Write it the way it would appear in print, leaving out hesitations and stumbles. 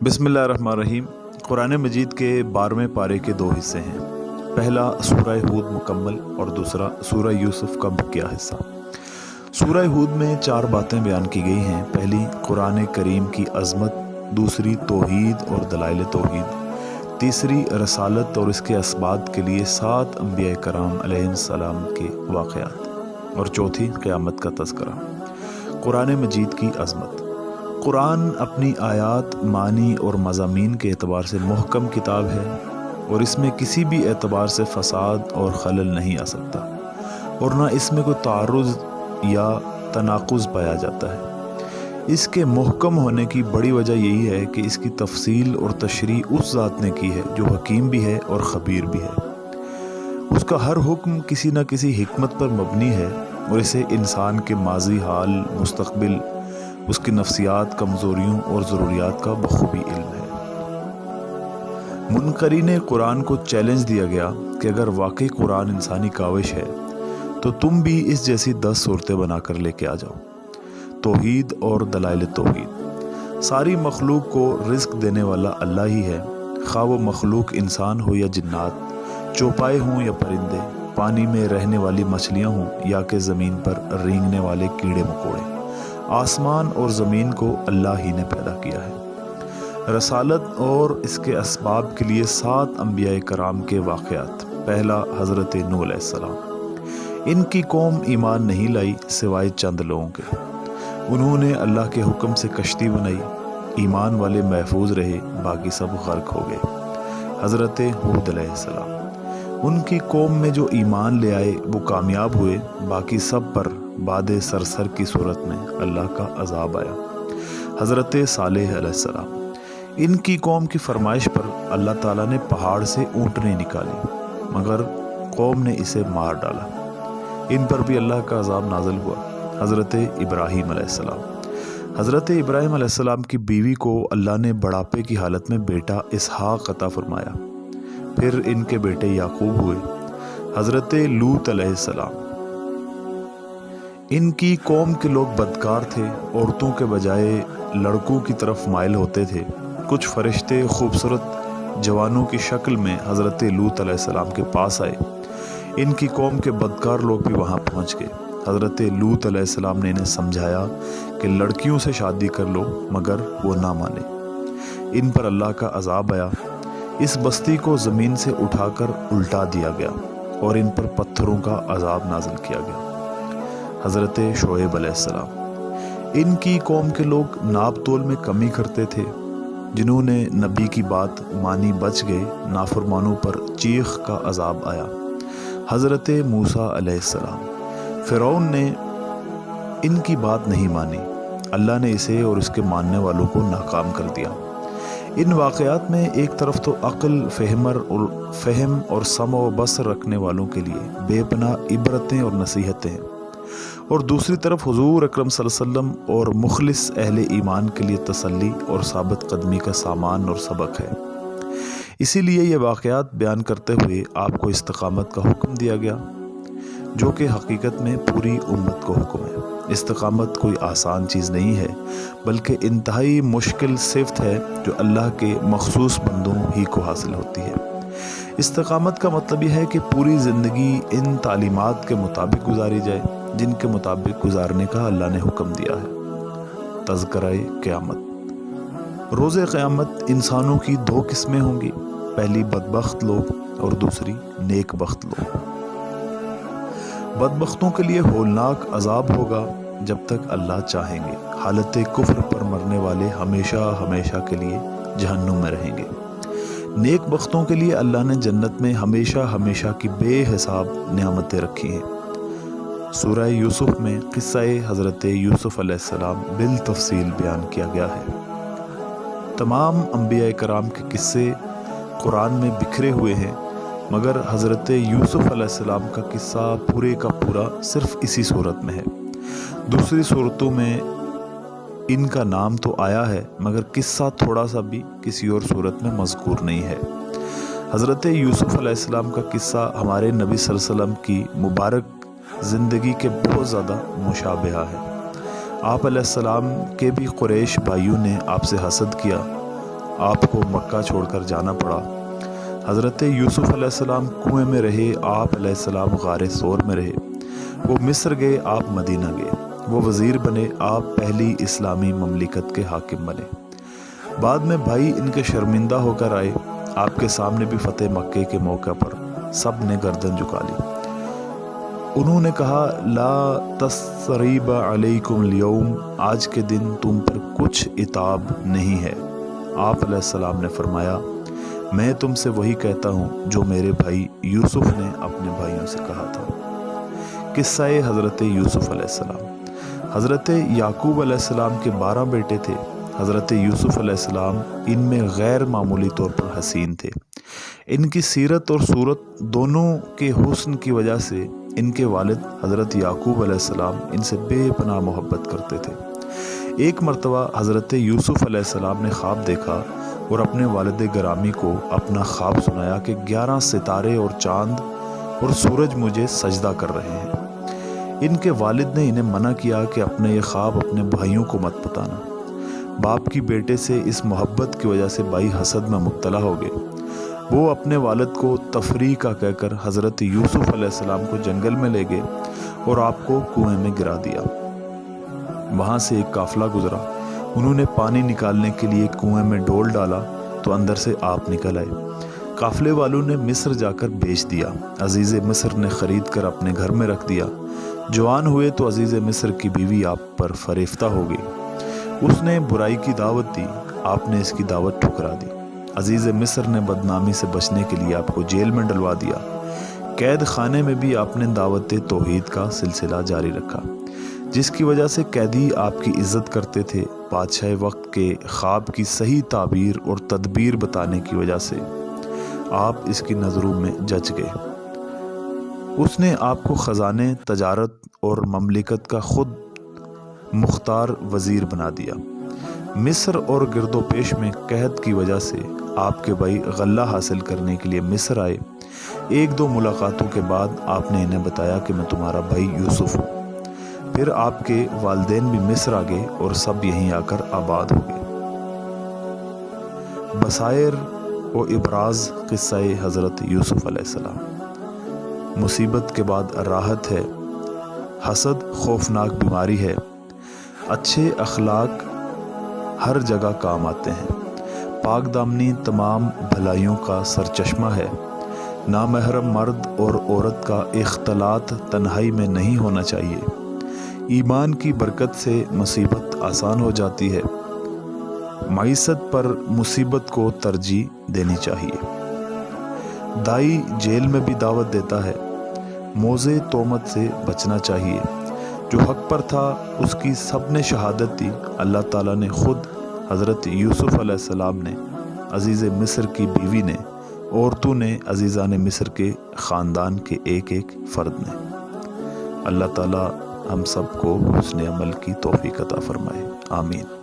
बिस्मिल्लाहिर्रहमानिर्रहीम। कुरान मजीद के 12वें पारे के 2 हिस्से हैं। पहला सूरह हूद मुकम्मल और दूसरा सूरह यूसुफ का बकिया हिस्सा। सूरह हूद में 4 बातें बयान की गई हैं। पहली, कुरान करीम की अज़मत। दूसरी, तौहीद और दलाइल तौहीद। तीसरी, रसालत और इसके असबाब के लिए 7 अंबिया कराम अलैहिस्सलाम के वाक़यात। और चौथी, क़यामत का तज़किरा। कुरान मजीद की अज़मत। कुरान अपनी आयात, मानी और मज़ामीन के एतबार से मुहकम किताब है और इसमें किसी भी एतबार से फ़साद और खलल नहीं आ सकता और ना इसमें कोई तारुज़ या तनाकुज़ पाया जाता है। इसके मुहकम होने की बड़ी वजह यही है कि इसकी तफसील और तशरीह उस ज़ात ने की है जो हकीम भी है और ख़बीर भी है। उसका हर हुक्म किसी न किसी हिकमत पर मबनी है और इसे इंसान के माजी हाल, मुस्तक़बिल, उसकी नफ्सियात, कमज़ोरियों और ज़रूरियात का बखूबी इल्म है। मुनकरीन कुरान को चैलेंज दिया गया कि अगर वाकई कुरान इंसानी काविश है तो तुम भी इस जैसी 10 सूरतें बनाकर लेके आ जाओ। तौहीद और दलाइल तौहीद। सारी मखलूक को रिज़्क देने वाला अल्लाह ही है, खा वो मखलूक इंसान हो या जिन्नात, चौपाए हों या परिंदे, पानी में रहने वाली मछलियाँ हों या कि ज़मीन पर रेंगने वाले कीड़े मकोड़े। आसमान और ज़मीन को अल्लाह ही ने पैदा किया है। रसालत और इसके असबाब के लिए 7 अंबिया कराम के वाक़यात। पहला, हज़रत नूह अलैहिस्सलाम। इनकी कौम ईमान नहीं लाई सिवाय चंद लोगों के। उन्होंने अल्लाह के हुक्म से कश्ती बनाई, ईमान वाले महफूज रहे, बाकी सब गर्क हो गए। हज़रत हूद अलैहिस्सलाम। उनकी कौम में जो ईमान ले आए वो कामयाब हुए, बाकी सब पर बादे सरसर की सूरत में अल्लाह का अज़ाब आया। हज़रत सालेह अलैहिस्सलाम। इनकी कौम की फरमाइश पर अल्लाह ताला ने पहाड़ से ऊँटनी निकाली, मगर कौम ने इसे मार डाला। इन पर भी अल्लाह का अज़ाब नाज़िल हुआ। हज़रत इब्राहीम अलैहिस्सलाम। हज़रत इब्राहीम अलैहिस्सलाम की बीवी को अल्लाह ने बुढ़ापे की हालत में बेटा इसहाक़ अता फरमाया। फिर इनके बेटे याकूब हुए। हज़रत लूत अलैहिस्सलाम। इनकी कौम के लोग बदकार थे, औरतों के बजाय लड़कों की तरफ माइल होते थे। कुछ फरिश्ते खूबसूरत जवानों की शक्ल में हज़रत लूत अलैहिस्सलाम के पास आए। इनकी कौम के बदकार लोग भी वहाँ पहुँच गए। हज़रत लूत अलैहिस्सलाम ने इन्हें समझाया कि लड़कियों से शादी कर लो, मगर वो ना माने। इन पर अल्लाह का अज़ाब आया। इस बस्ती को ज़मीन से उठाकर उल्टा दिया गया और इन पर पत्थरों का अज़ाब नाज़िल किया गया। हज़रत शोएब अलैहिस्सलाम। इनकी कौम के लोग नाप तोल में कमी करते थे। जिन्होंने नबी की बात मानी बच गए, नाफरमानों पर चीख का अज़ाब आया। हज़रत मूसा अलैहिस्सलाम। फ़िरौन ने इनकी बात नहीं मानी, अल्लाह ने इसे और इसके मानने वालों को नाकाम कर दिया। इन वाक़यात में एक तरफ तो अक्ल, फ़हम और समअ व बसर रखने वालों के लिए बेपनाह इबरतें और नसीहतें हैं, और दूसरी तरफ हुज़ूर अकरम सल्लल्लाहु अलैहि वसल्लम और मुखलिस अहले ईमान के लिए तसल्ली और साबित कदमी का सामान और सबक है। इसीलिए ये वाक़यात बयान करते हुए आपको इस्तिक़ामत का हुक्म दिया गया, जो कि हकीकत में पूरी उम्मत को हुक्म है। इस्तिक़ामत कोई आसान चीज़ नहीं है, बल्कि इंतहाई मुश्किल सिफ़त है जो अल्लाह के मख़सूस बंदों ही को हासिल होती है। इस्तिक़ामत का मतलब यह है कि पूरी ज़िंदगी इन तालीमात के मुताबिक गुजारी जाए जिनके मुताबिक गुजारने का अल्लाह ने हुक्म दिया है। तज़किरा-ए क़यामत। रोज़े क़यामत इंसानों की 2 किस्में होंगी। पहली, बदबख्त लोग और दूसरी, नेक बख्त लोग। बदबख्तों के लिए होलनाक अज़ाब होगा जब तक अल्लाह चाहेंगे। हालत कुफ्र पर मरने वाले हमेशा हमेशा के लिए जहन्नुम में रहेंगे। नेक बख्तों के लिए अल्लाह ने जन्नत में हमेशा हमेशा की बेहिसाब नेमतें रखी हैं। सूरह यूसुफ में क़िस्सा-ए हज़रत यूसुफ अलैहिस्सलाम बिल तफ़सील बयान किया गया है। तमाम अंबिया कराम के किस्से कुरान में बिखरे हुए हैं, मगर हज़रत यूसुफ अलैहिस्सलाम का किस्सा पूरे का पूरा सिर्फ़ इसी सूरत में है। दूसरी सूरतों में इनका नाम तो आया है, मगर किस्सा थोड़ा सा भी किसी और सूरत में मज़कूर नहीं है। हज़रत यूसुफ अलैहिस्सलाम का किस्सा हमारे नबी सल्लल्लाहु अलैहि वसल्लम की मुबारक ज़िंदगी के बहुत ज़्यादा मुशाबिहा है। आप अलैहिस्सलाम के भी कुरैश भाइयों ने आपसे हसद किया आपको मक्का छोड़कर जाना पड़ा। हज़रत यूसुफ़ अलैहिस्सलाम कुएं में रहे, आप अलैहिस्सलाम गारे सोर में रहे। वो मिस्र गए, आप मदीना गए। वो वज़ीर बने, आप पहली इस्लामी ममलिकत के हाकिम बने। बाद में भाई इनके शर्मिंदा होकर आए, आपके सामने भी फ़तेह मक्के के मौके पर सब ने गर्दन झुका ली। उन्होंने कहा, ला तस्रीबा अलैकुम लियौम, आज के दिन तुम पर कुछ इताब नहीं है। आप अलैहिस्सलाम ने फरमाया, मैं तुमसे वही कहता हूँ जो मेरे भाई यूसुफ ने अपने भाइयों से कहा था। किस्सा-ए हज़रत यूसुफ अलैहिस्सलाम। हज़रत याकूब अलैहिस्सलाम के 12 बेटे थे। हज़रत यूसुफ अलैहिस्सलाम इनमें गैर मामूली तौर पर हसीन थे। इनकी सीरत और सूरत दोनों के हुस्न की वजह से इनके वालिद हज़रत याकूब अलैहिस्सलाम इनसे बेपनाह मोहब्बत करते थे। एक मर्तबा हज़रत यूसुफ अलैहिस्सलाम ने ख्वाब देखा और अपने वालिद गिरामी को अपना ख्वाब सुनाया कि 11 सितारे और चांद और सूरज मुझे सजदा कर रहे हैं। इनके वालिद ने इन्हें मना किया कि अपने ये ख्वाब अपने भाइयों को मत बताना। बाप की बेटे से इस मोहब्बत की वजह से भाई हसद में मुब्तला हो गए। वो अपने वालिद को तफरीह का कहकर हज़रत यूसुफ अलैहिस्सलाम को जंगल में ले गए और आपको कुएं में गिरा दिया। वहाँ से एक काफिला गुजरा। उन्होंने पानी निकालने के लिए कुएं में डोल डाला तो अंदर से आप निकल आए। काफिले वालों ने मिस्र जाकर बेच दिया। अजीज़ मिस्र ने ख़रीद कर अपने घर में रख दिया। जवान हुए तो अजीज़ मिस्र की बीवी आप पर फरेफ्ता हो गई। उसने बुराई की दावत दी, आपने इसकी दावत ठुकरा दी। अजीज़ मिस्र ने बदनामी से बचने के लिए आपको जेल में डलवा दिया। कैद खाने में भी आपने दावत तौहीद का सिलसिला जारी रखा, जिसकी वजह से कैदी आपकी इज़्ज़त करते थे। बादशाह वक्त के ख्वाब की सही ताबीर और तदबीर बताने की वजह से आप इसकी नज़रों में जच गए। उसने आपको ख़जाने, तजारत और ममलिकत का खुद मुख्तार वज़ीर बना दिया। मिस्र और गिरदोपेश में कहत की वजह से आपके भाई गल्ला हासिल करने के लिए मिस्र आए। 1-2 मुलाकातों के बाद आपने इन्हें बताया कि मैं तुम्हारा भाई यूसुफ हूँ। फिर आपके वालिदैन भी मिस्र आ गए और सब यहीं आकर आबाद हो गए। बसायर व इब्राज किस्सा-ए हज़रत यूसुफ अलैहिस्सलाम। मुसीबत के बाद राहत है, हसद खौफनाक बीमारी है, अच्छे अखलाक हर जगह काम आते हैं, पाक दामनी तमाम भलाइयों का सरचश्मा है, नामहरम मर्द और औरत का इख्तलात तन्हाई में नहीं होना चाहिए, ईमान की बरकत से मुसीबत आसान हो जाती है, मईसत पर मुसीबत को तरजीह देनी चाहिए। दाई जेल में भी दावत देता है, मोज़े तोमत से बचना चाहिए। जो हक पर था उसकी सब ने शहादत दी। अल्लाह ताला ने खुद हज़रत यूसुफ अलैहिस्सलाम ने, अजीज़ मिस्र की बीवी ने, औरतों ने, अजीज़ान मिस्र के ख़ानदान के एक एक फ़र्द ने। अल्लाह ताला हम सब को हुस्न अमल की तौफ़ीक़ अता फ़रमाए। आमीन।